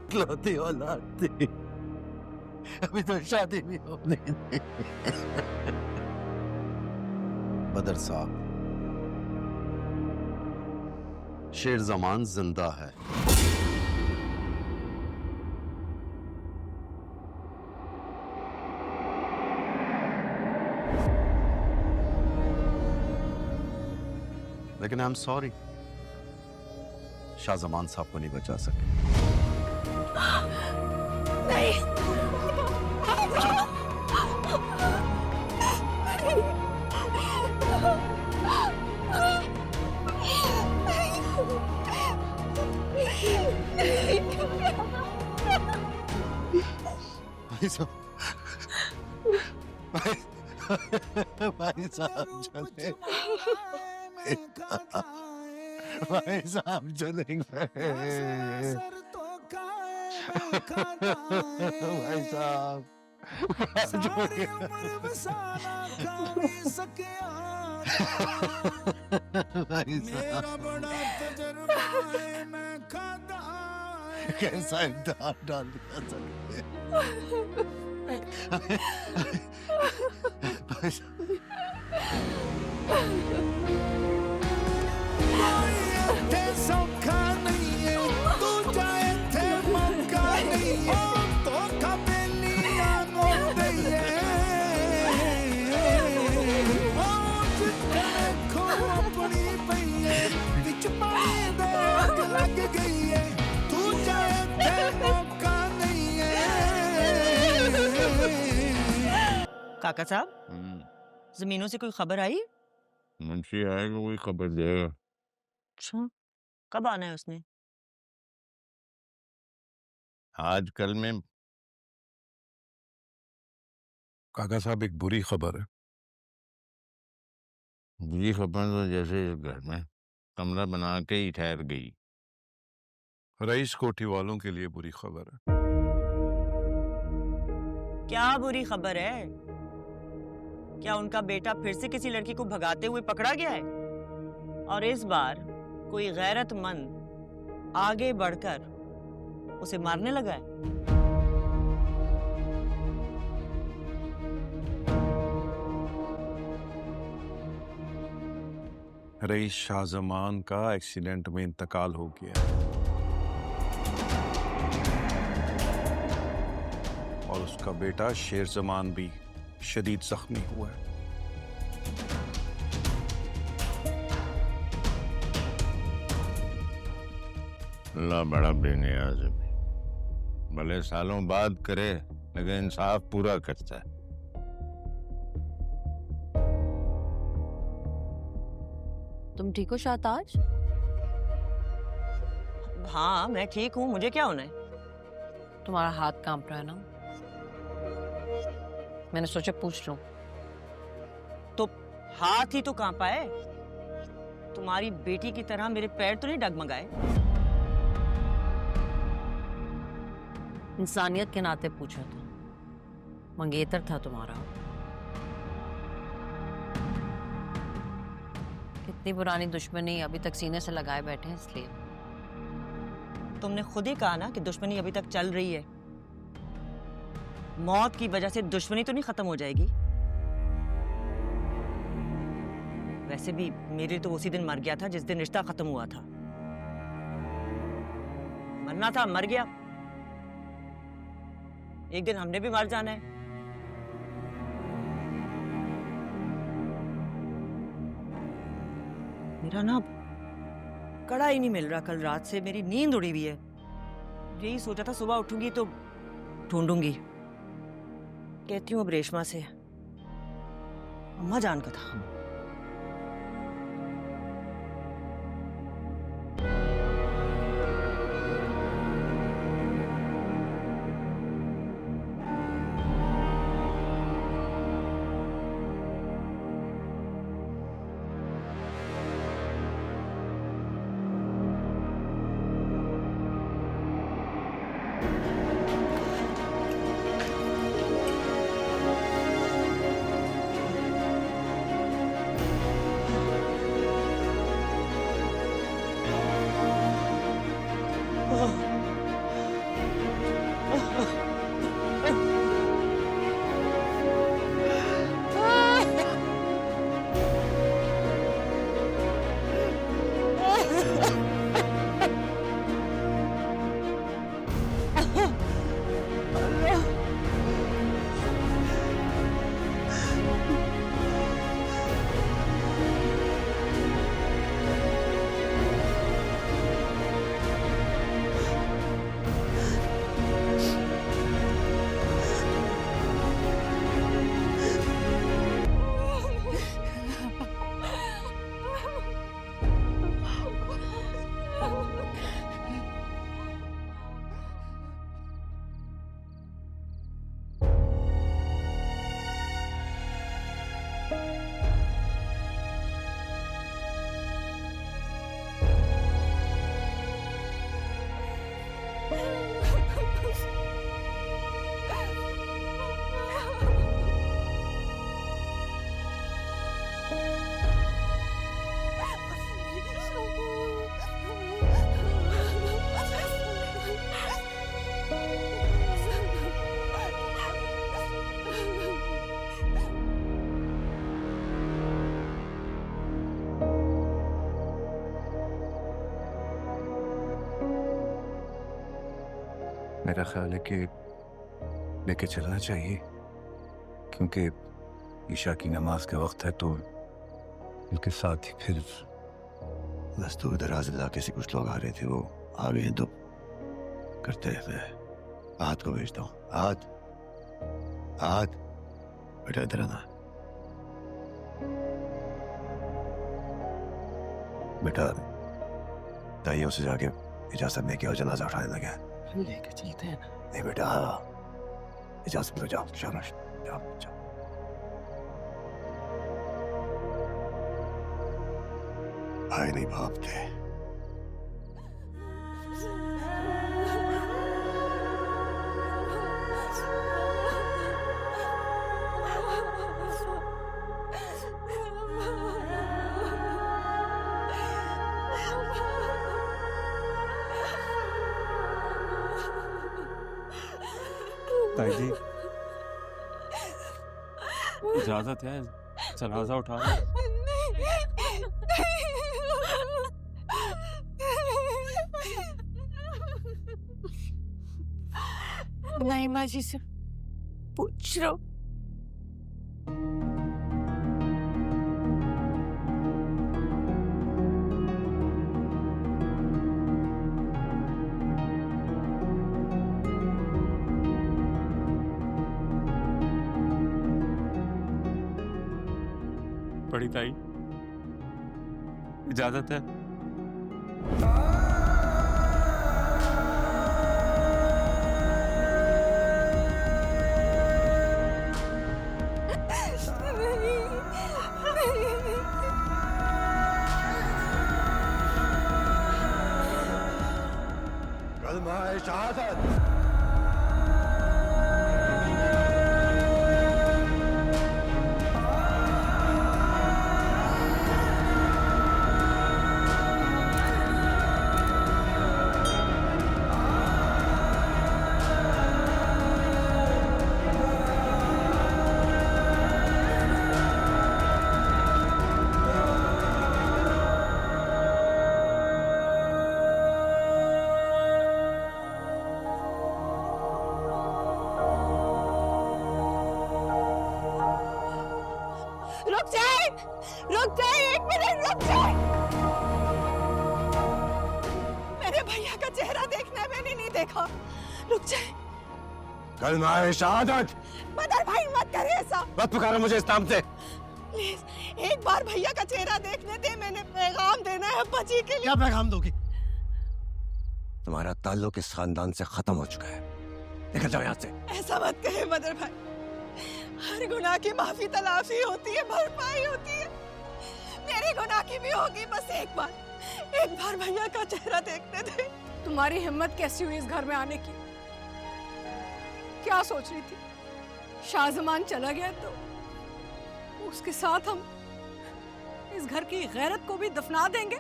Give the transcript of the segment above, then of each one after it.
इकलौती औलाद थी, अभी तो शादी भी होने नहीं। बदर साहब, शेर जमान जिंदा है। लेकिन आई एम सॉरी, शाहजमान साहब को नहीं बचा सके। नहीं। भाई साहब, भाई साहब चले, भाई साहब चलेंगे, भाई साहब भाई साहब कैसा इम्तिहान डाल दिया सबने। भाई साहब सौखा नहीं है, तू जाए थे मौका नहीं है, तो कबेलिया हो गई है, आज देखो अपनी भैया बिच पानी दे आग लग गई है, तू जाए थे मौका नहीं है। काका साहब, जमीनों से कोई खबर आई? मुंशी आएगा, कोई खबर देगा। अच्छा, कब आना है उसने? आजकल में। काका साहब, एक बुरी खबर है। बुरी खबर तो जैसे इस घर में कमरा बना के ही ठहर गई। रईस कोठी वालों के लिए बुरी खबर है। क्या बुरी खबर है? क्या उनका बेटा फिर से किसी लड़की को भगाते हुए पकड़ा गया है? और इस बार कोई गैरतमंद आगे बढ़कर उसे मारने लगा है? रईस शाहजमान का एक्सीडेंट में इंतकाल हो गया है और उसका बेटा शेर जमान भी शदीद जख्मी हुआ है। अल्लाह बड़ा बेनियाज है, भले सालों बाद करे लेकिन इंसाफ पूरा करता है। तुम ठीक हो शाहताज? हाँ, मैं ठीक हूँ, मुझे क्या होना है? तुम्हारा हाथ कांप रहा है ना, मैंने सोचा पूछ लूं। तो हाथ ही तो कांपा है, तुम्हारी बेटी की तरह मेरे पैर तो नहीं डगमगाए। इंसानियत के नाते पूछा था, मंगेतर था तुम्हारा। कितनी पुरानी दुश्मनी अभी तक सीने से लगाए बैठे हैं, इसलिए। तुमने खुद ही कहा ना कि दुश्मनी अभी तक चल रही है। मौत की वजह से दुश्मनी तो नहीं खत्म हो जाएगी। वैसे भी मेरे तो उसी दिन मर गया था जिस दिन रिश्ता खत्म हुआ था। मरना था, मर गया। एक दिन हमने भी मर जाना है। मेरा ना कड़ा ही नहीं मिल रहा, कल रात से मेरी नींद उड़ी हुई है। यही सोचा था सुबह उठूंगी तो ढूंढूंगी। कहती हूँ अब रेशमा से, अम्मा जान का था। मेरा ख्याल है कि लेके चलना चाहिए, क्योंकि ईशा की नमाज का वक्त है, तो इनके साथ ही फिर बस दूर दराज इलाके से कुछ लोग आ रहे थे, वो आ गए तो करते रहते हैं। आहत को भेजता हूँ। आहत, आहत बेटा इधर आना। बेटा ताइयों से जाके इजाजत लेके और जनाजा उठाने लगे। लेके चलते हैं ना। नहीं बेटा, इजाजत लो, जाओ शाबाश, जाओ जाओ। भाई नहीं बाप थे। ताई जी, इजाजत है, जनाजा उठा लो। नाइमा जी से पूछ लो। बड़ी ताई, इजाजत है। कलमा-ए शहादत। रुक जाए, एक मिनट रुक जाए। मेरे भैया का चेहरा देखना है, मैंने नहीं देखा। रुक जाए। कलमा-ए शहादत। मदर भाई मत करे ऐसा। मत पुकारो मुझे इस नाम से। प्लीज एक बार भैया का चेहरा देखने दे, मैंने पैगाम देना है अब्बा जी के लिए। क्या पैगाम दोगी? तुम्हारा ताल्लुक इस खानदान से खत्म हो चुका है, निकल जाओ यहाँ से। ऐसा मत कहे मदर भाई, हर गुनाह की माफी तलाफी होती है, भरपाई होती है। मेरे गुनाह की भी होगी, बस एक बार भैया का चेहरा देखने दे। तुम्हारी हिम्मत कैसी हुई इस घर में आने की? क्या सोच रही थी? शाहजमान चला गया तो उसके साथ हम इस घर की गैरत को भी दफना देंगे?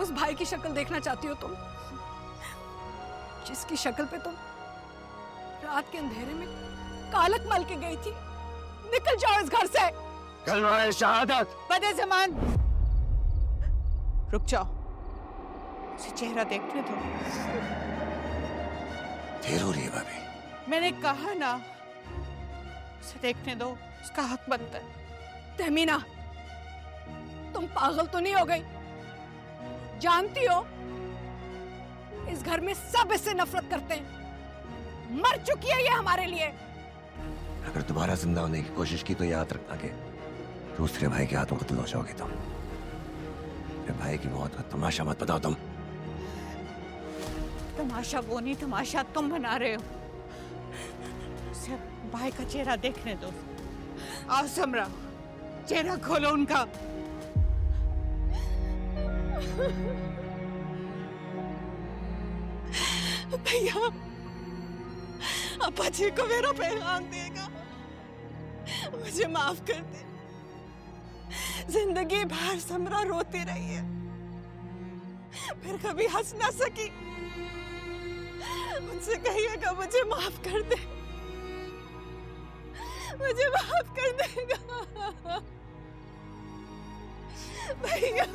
उस भाई की शक्ल देखना चाहती हो तुम, जिसकी शक्ल पे तुम रात के अंधेरे में कालक मल के गई थी? निकल जाओ इस घर से। कलमा-ए शहादत। बदे जमान, रुक जाओ, उसे चेहरा देखने दो। देर हो रही है भाभी। मैंने कहा ना, उसे देखने दो, उसका हक बनता है। तहमीना, तुम पागल तो नहीं हो गई? जानती हो इस घर में सब इससे नफरत करते हैं। मर चुकी है ये हमारे लिए। अगर दोबारा जिंदा होने की कोशिश की तो याद रखना कि दूसरे भाई के हाथों कत्ल हो जाओगे तुम। मेरे भाई की मौत का तमाशा मत बताओ तुम। तमाशा वो नहीं, तमाशा तुम बना रहे हो। उसे भाई का चेहरा देखने दो। आओ समरा, चेहरा खोलो उनका। भैया, अप्पा जी को मेरा पैगाम देगा, मुझे माफ कर दे। जिंदगी भर समरा रोती रही है, फिर कभी हंस ना सकी। उनसे कहिएगा मुझे माफ कर दे, मुझे माफ कर देगा भैया।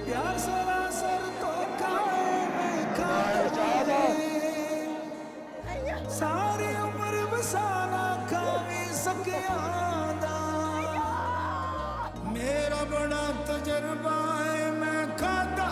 प्यार सरासर तो खाए में खाए, सारी उम्र बसाना खावी सकियादा। मेरा बड़ा तजर्बा है, मैं खाता